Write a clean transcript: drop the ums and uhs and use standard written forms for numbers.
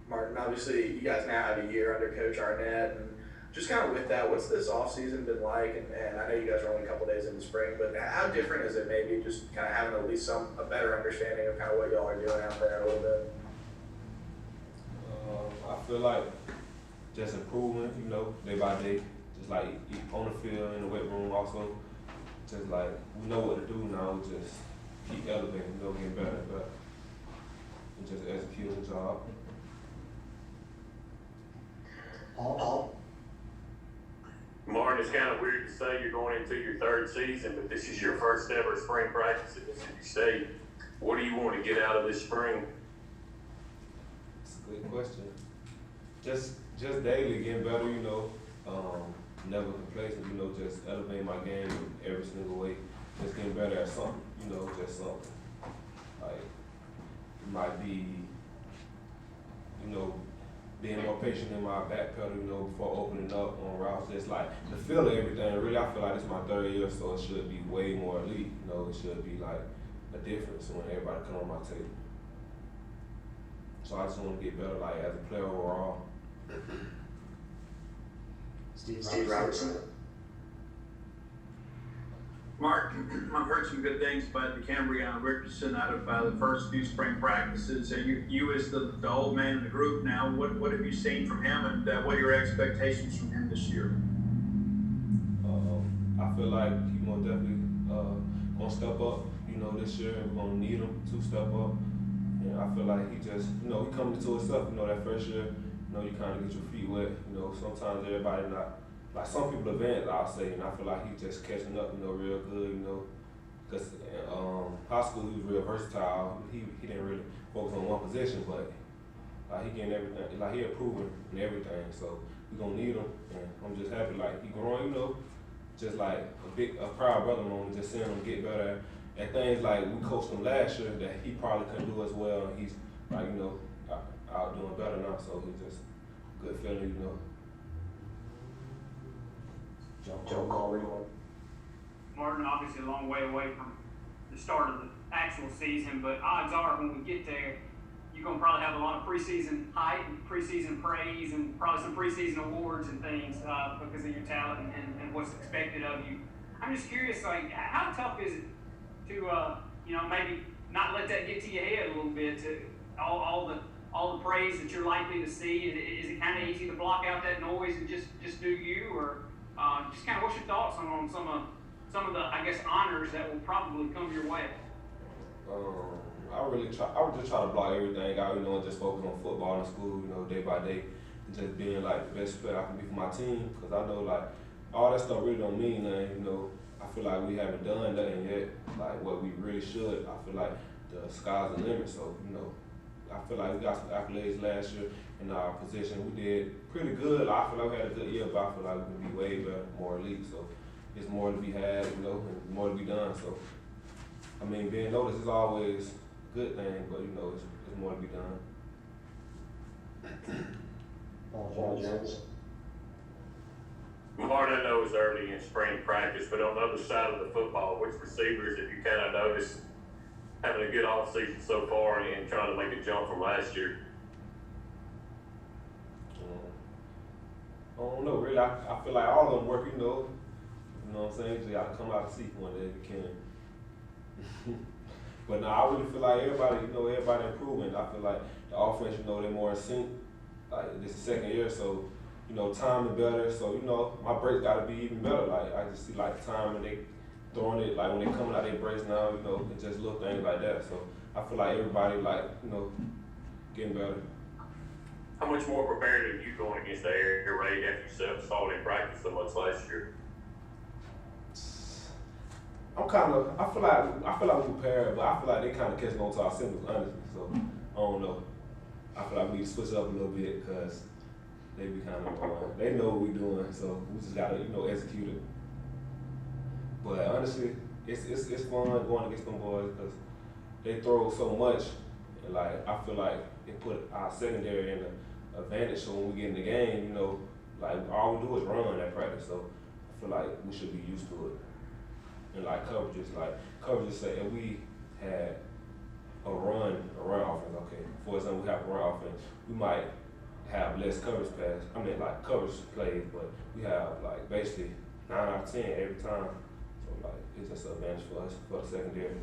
Martin, obviously you guys now have a year under Coach Arnett, and just kind of with that, what's this offseason been like? And I know you guys are only a couple days in the spring, but how different is it maybe just kind of having at least a better understanding of kind of what y'all are doing out there a little bit? I feel like just improving, day by day. Just like on the field, in the weight room also. Just like we know what to do now, we just keep elevating, getting better and better. And just execute the job. Martin, it's kind of weird to say you're going into your third season, but this is your first ever spring practice at Mississippi State. What do you want to get out of this spring? That's a good question. Just daily getting better, never complacent, just elevating my game in every single way. Just getting better at something, just something. Like, it might be, being more patient in my back pedal, before opening up on routes. Just like the feel of everything. Really, I feel like it's my third year, so it should be way more elite. It should be like a difference when everybody come on my table. So I just want to get better, like as a player overall. Steve Robertson. Mark, I've heard some good things about the Cambrion Richardson out of the first few spring practices. You as the old man in the group now, what have you seen from him, and what are your expectations from him this year? I feel like he's most definitely gonna step up, this year, and we're gonna need him to step up. And I feel like he just, he coming to himself, that first year, you kind of get your feet wet. Sometimes everybody not, like some people advance, I'll say, and I feel like he's just catching up, real good, because high school he was real versatile. He didn't really focus on one position, but like he getting everything, like he improving in everything. So we gonna need him, and I'm just happy, like he growing, just like a proud brother moment, just seeing him get better at things like we coached him last year that he probably couldn't do as well, and he's like, out doing better now. So it's just a good feeling, Joe Coley. Martin, obviously a long way away from the start of the actual season, but odds are when we get there, you're going to probably have a lot of preseason hype and preseason praise and probably some preseason awards and things because of your talent and what's expected of you. I'm just curious, like, how tough is it to, maybe not let that get to your head a little bit, to all the praise that you're likely to see? Is it kind of easy to block out that noise and just do you, or just kind of what's your thoughts on some of the, I guess, honors that will probably come your way? I would just try to block everything out, and just focus on football in school, day by day, and just being like the best player I can be for my team. Because I know like all that stuff really don't mean nothing, I feel like we haven't done nothing yet, like what we really should. I feel like the sky's the limit. So, I feel like we got some accolades last year in our position. We did pretty good. I feel like we had a good year, but I feel like we can be way better, more elite. So it's more to be had, and more to be done. So, I mean, being noticed is always a good thing, but it's more to be done. Paul Jones. Martin, I know it's early in spring practice, but on the other side of the football, which receivers have you kind of noticed having a good offseason so far and trying to make a jump from last year? I don't know, really. I feel like all of them work, you know what I'm saying? You just gotta come out and see one day if you can. But no, I really feel like everybody improving. I feel like the offense, they're more in sync. Like this is the second year, so time is better. So my breaks gotta be even better. Like I just see like time and they throwing it, like when they coming out their breaks now, and just little things like that. So I feel like everybody getting better. How much more prepared are you going against the air raid after you saw it in practice so much last year? I feel like we're prepared, but I feel like they kind of catching on to our signals, honestly. So I don't know. I feel like we need to switch up a little bit because they be kind of they know what we're doing, so we just gotta execute it. But honestly, it's fun going against them boys because they throw so much, and like I feel like it put our secondary in the advantage. So when we get in the game, like all we do is run at practice. So I feel like we should be used to it. And like coverages say if we had a run offense. Okay, for example, we have a run offense. We might have less coverage coverage plays, but we have like basically 9 out of 10 every time. So like it's just an advantage for us for the secondary.